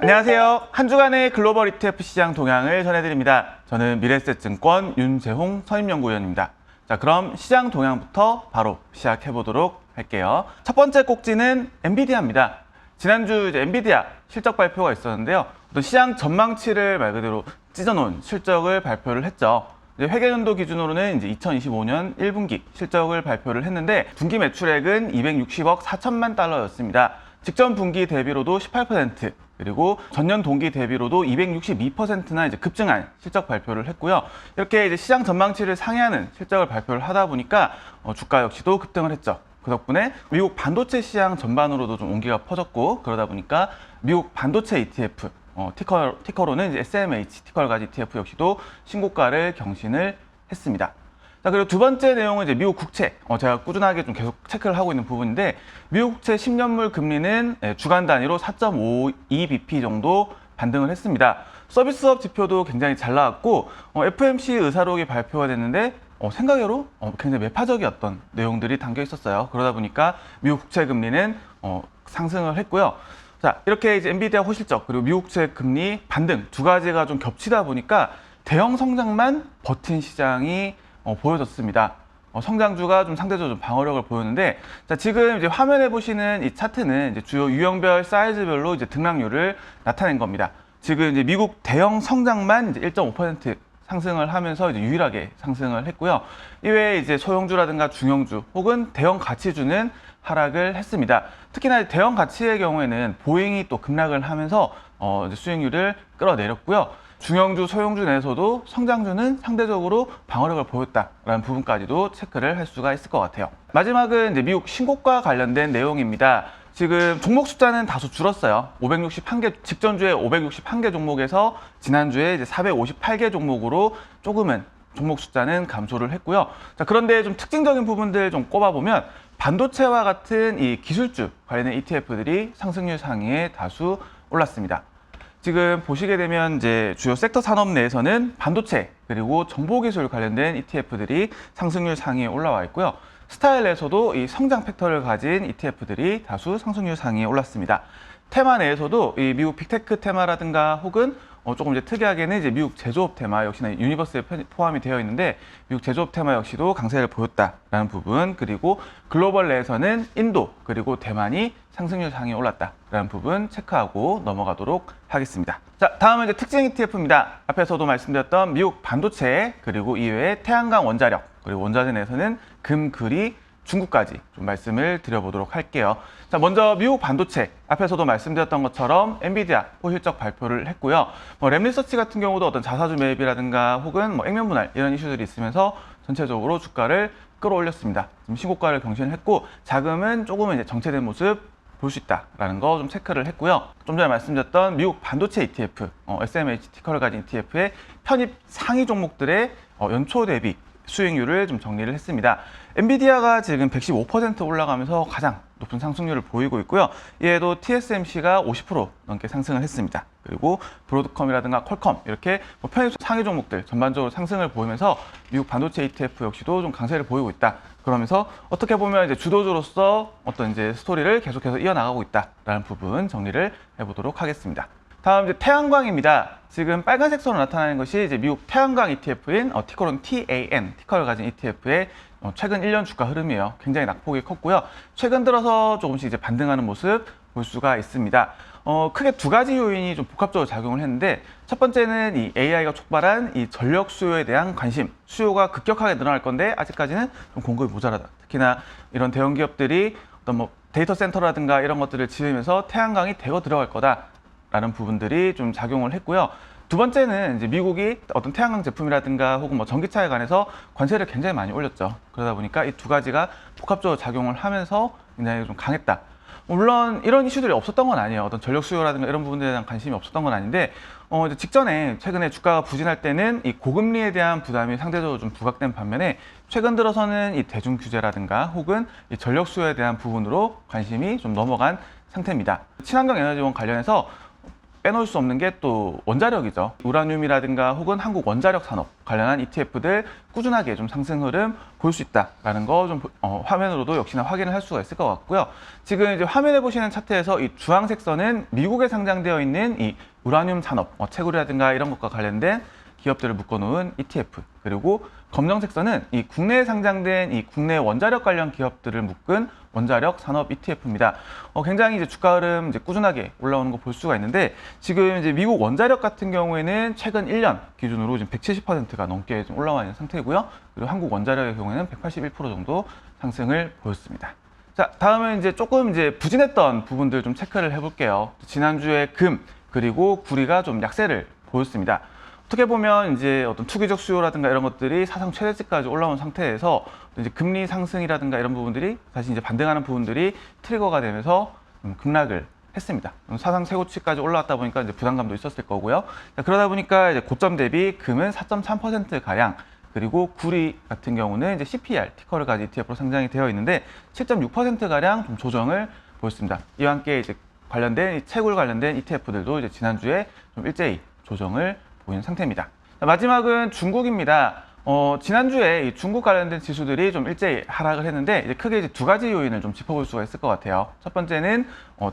안녕하세요. 한 주간의 글로벌 ETF 시장 동향을 전해드립니다. 저는 미래에셋증권 윤재홍 선임연구위원입니다. 자, 그럼 시장 동향부터 바로 시작해보도록 할게요. 첫 번째 꼭지는 엔비디아입니다. 지난주 엔비디아 실적 발표가 있었는데요. 어떤 시장 전망치를 말 그대로 찢어놓은 실적을 발표를 했죠. 회계연도 기준으로는 이제 2025년 1분기 실적을 발표를 했는데 분기 매출액은 260억 4천만 달러였습니다. 직전 분기 대비로도 18%, 그리고 전년 동기 대비로도 262%나 이제 급증한 실적 발표를 했고요. 이렇게 이제 시장 전망치를 상회하는 실적을 발표를 하다 보니까 주가 역시도 급등을 했죠. 그 덕분에 미국 반도체 시장 전반으로도 좀 온기가 퍼졌고, 그러다 보니까 미국 반도체 ETF, 티커로는 이제 SMH 티커를 가진 ETF 역시도 신고가를 경신을 했습니다. 자, 그리고 두 번째 내용은 이제 미국 국채. 제가 꾸준하게 좀 계속 체크를 하고 있는 부분인데, 미국 국채 10년물 금리는 주간 단위로 4.52bp 정도 반등을 했습니다. 서비스업 지표도 굉장히 잘 나왔고, FOMC 의사록이 발표가 됐는데, 생각외로 굉장히 매파적이었던 내용들이 담겨 있었어요. 그러다 보니까 미국 국채 금리는 상승을 했고요. 자, 이렇게 이제 엔비디아 호실적 그리고 미국 국채 금리 반등 두 가지가 좀 겹치다 보니까 대형 성장만 버틴 시장이 보여졌습니다. 성장주가 좀 상대적으로 좀 방어력을 보였는데, 자, 지금 이제 화면에 보시는 이 차트는 이제 주요 유형별 사이즈별로 이제 등락률을 나타낸 겁니다. 지금 이제 미국 대형 성장만 이제 1.5% 상승을 하면서 이제 유일하게 상승을 했고요. 이외에 이제 소형주라든가 중형주 혹은 대형 가치주는 하락을 했습니다. 특히나 대형 가치의 경우에는 보잉이 또 급락을 하면서 이제 수익률을 끌어내렸고요. 중형주, 소형주 내에서도 성장주는 상대적으로 방어력을 보였다라는 부분까지도 체크를 할 수가 있을 것 같아요. 마지막은 이제 미국 신고가 관련된 내용입니다. 지금 종목 숫자는 다소 줄었어요. 561개, 직전주에 561개 종목에서 지난주에 이제 458개 종목으로 조금은 종목 숫자는 감소를 했고요. 자, 그런데 좀 특징적인 부분들 좀 꼽아보면 반도체와 같은 이 기술주 관련된 ETF들이 상승률 상위에 다수 올랐습니다. 지금 보시게 되면 이제 주요 섹터 산업 내에서는 반도체 그리고 정보기술 관련된 ETF들이 상승률 상위에 올라와 있고요. 스타일 내에서도 이 성장 팩터를 가진 ETF들이 다수 상승률 상위에 올랐습니다. 테마 내에서도 이 미국 빅테크 테마라든가 혹은 조금 이제 특이하게는 이제 미국 제조업 테마 역시나 유니버스에 포함이 되어 있는데, 미국 제조업 테마 역시도 강세를 보였다라는 부분, 그리고 글로벌 내에서는 인도 그리고 대만이 상승률 상위에 올랐다라는 부분 체크하고 넘어가도록 하겠습니다. 자, 다음은 이제 특징 ETF입니다. 앞에서도 말씀드렸던 미국 반도체 그리고 이외에 태양광 원자력 그리고 원자재 내에서는 금, 금이, 중국까지 좀 말씀을 드려보도록 할게요. 자, 먼저 미국 반도체 앞에서도 말씀드렸던 것처럼 엔비디아 호실적 발표를 했고요. 램리서치 같은 경우도 어떤 자사주 매입이라든가 혹은 액면 분할 이런 이슈들이 있으면서 전체적으로 주가를 끌어올렸습니다. 지금 신고가를 경신했고 자금은 조금은 이제 정체된 모습 볼 수 있다라는 거 좀 체크를 했고요. 좀 전에 말씀드렸던 미국 반도체 ETF, SMH 티커를 가진 ETF의 편입 상위 종목들의 연초 대비 수익률을 좀 정리를 했습니다. 엔비디아가 지금 115% 올라가면서 가장 높은 상승률을 보이고 있고요. 이에도 TSMC가 50% 넘게 상승을 했습니다. 그리고 브로드컴이라든가 퀄컴 이렇게 편입 상위 종목들 전반적으로 상승을 보이면서 미국 반도체 ETF 역시도 좀 강세를 보이고 있다. 그러면서 어떻게 보면 이제 주도주로서 어떤 이제 스토리를 계속해서 이어나가고 있다라는 부분 정리를 해보도록 하겠습니다. 다음 이제 태양광입니다. 지금 빨간색 선으로 나타나는 것이 이제 미국 태양광 ETF인 티커로는 TAN, 티커를 가진 ETF의 최근 1년 주가 흐름이에요. 굉장히 낙폭이 컸고요. 최근 들어서 조금씩 이제 반등하는 모습 볼 수가 있습니다. 크게 두 가지 요인이 좀 복합적으로 작용을 했는데, 첫 번째는 이 AI가 촉발한 이 전력 수요에 대한 관심, 수요가 급격하게 늘어날 건데 아직까지는 좀 공급이 모자라다. 특히나 이런 대형 기업들이 어떤 데이터 센터라든가 이런 것들을 지으면서 태양광이 대거 들어갈 거다. 라는 부분들이 좀 작용을 했고요. 두 번째는 이제 미국이 어떤 태양광 제품이라든가 혹은 전기차에 관해서 관세를 굉장히 많이 올렸죠. 그러다 보니까 이 두 가지가 복합적으로 작용을 하면서 굉장히 좀 강했다. 물론 이런 이슈들이 없었던 건 아니에요. 어떤 전력 수요라든가 이런 부분들에 대한 관심이 없었던 건 아닌데, 이제 직전에 최근에 주가가 부진할 때는 이 고금리에 대한 부담이 상대적으로 좀 부각된 반면에, 최근 들어서는 이 대중 규제라든가 혹은 이 전력 수요에 대한 부분으로 관심이 좀 넘어간 상태입니다. 친환경 에너지원 관련해서 빼놓을 수 없는 게 또 원자력이죠. 우라늄이라든가 혹은 한국 원자력 산업 관련한 ETF들 꾸준하게 좀 상승 흐름 볼 수 있다라는 거 좀 화면으로도 역시나 확인을 할 수가 있을 것 같고요. 지금 이제 화면에 보시는 차트에서 이 주황색 선은 미국에 상장되어 있는 이 우라늄 산업, 채굴이라든가 이런 것과 관련된 기업들을 묶어놓은 ETF, 그리고 검정색 선은 이 국내에 상장된 이 국내 원자력 관련 기업들을 묶은 원자력 산업 ETF입니다. 굉장히 이제 주가 흐름 이제 꾸준하게 올라오는 거 볼 수가 있는데, 지금 이제 미국 원자력 같은 경우에는 최근 1년 기준으로 지금 170%가 넘게 좀 올라와 있는 상태고요. 그리고 한국 원자력의 경우에는 181% 정도 상승을 보였습니다. 자, 다음은 이제 조금 이제 부진했던 부분들 좀 체크를 해볼게요. 지난주에 금 그리고 구리가 좀 약세를 보였습니다. 어떻게 보면 이제 어떤 투기적 수요라든가 이런 것들이 사상 최대치까지 올라온 상태에서 이제 금리 상승이라든가 이런 부분들이 다시 이제 반등하는 부분들이 트리거가 되면서 급락을 했습니다. 사상 최고치까지 올라왔다 보니까 이제 부담감도 있었을 거고요. 자, 그러다 보니까 이제 고점 대비 금은 4.3% 가량, 그리고 구리 같은 경우는 이제 CPR 티커를 가진 ETF로 상장이 되어 있는데 7.6% 가량 좀 조정을 보였습니다. 이와 함께 이제 관련된 채굴 관련된 ETF들도 이제 지난주에 좀 일제히 조정을 보이는 상태입니다. 자, 마지막은 중국입니다. 지난주에 이 중국 관련된 지수들이 좀 일제히 하락을 했는데, 이제 크게 이제 두 가지 요인을 좀 짚어볼 수가 있을 것 같아요. 첫 번째는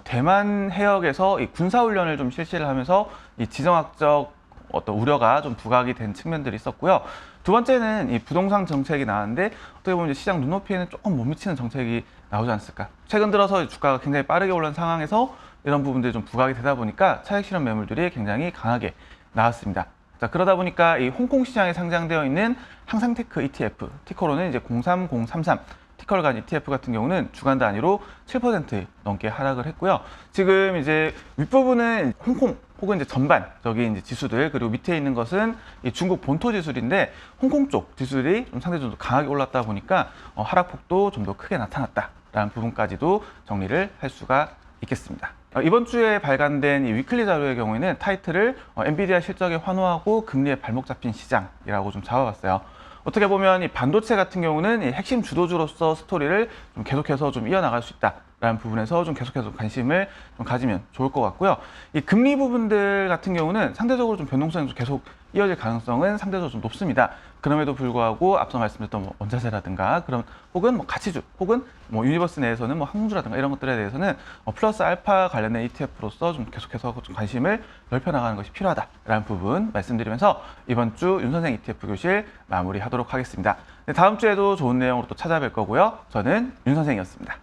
대만 해역에서 이 군사훈련을 좀 실시를 하면서 이 지정학적 어떤 우려가 좀 부각이 된 측면들이 있었고요. 두 번째는 이 부동산 정책이 나왔는데, 어떻게 보면 이제 시장 눈높이에는 조금 못 미치는 정책이 나오지 않았을까. 최근 들어서 주가가 굉장히 빠르게 오른 상황에서 이런 부분들이 좀 부각이 되다 보니까 차익 실현 매물들이 굉장히 강하게 나왔습니다. 자, 그러다 보니까 이 홍콩 시장에 상장되어 있는 항상테크 ETF, 티커로는 이제 03033 티커를 가진 ETF 같은 경우는 주간 단위로 7% 넘게 하락을 했고요. 지금 이제 윗부분은 홍콩 혹은 이제 전반적인 이제 지수들, 그리고 밑에 있는 것은 이 중국 본토 지수인데, 홍콩 쪽 지수들이 좀 상대적으로 강하게 올랐다 보니까 하락폭도 좀 더 크게 나타났다라는 부분까지도 정리를 할 수가 있겠습니다. 이번 주에 발간된 이 위클리 자료의 경우에는 타이틀을 엔비디아 실적에 환호하고 금리에 발목 잡힌 시장이라고 좀 잡아봤어요. 어떻게 보면 이 반도체 같은 경우는 이 핵심 주도주로서 스토리를 좀 계속해서 좀 이어나갈 수 있다라는 부분에서 좀 계속해서 관심을 좀 가지면 좋을 것 같고요. 이 금리 부분들 같은 경우는 상대적으로 좀 변동성이 좀 계속 이어질 가능성은 상대적으로 좀 높습니다. 그럼에도 불구하고 앞서 말씀드렸던 뭐 원자재라든가 그런 혹은 뭐 가치주 혹은 뭐 유니버스 내에서는 뭐 항공주라든가 이런 것들에 대해서는 플러스 알파 관련된 ETF로서 좀 계속해서 좀 관심을 넓혀나가는 것이 필요하다라는 부분 말씀드리면서 이번 주 윤선생 ETF 교실 마무리하도록 하겠습니다. 네, 다음 주에도 좋은 내용으로 또 찾아뵐 거고요. 저는 윤선생이었습니다.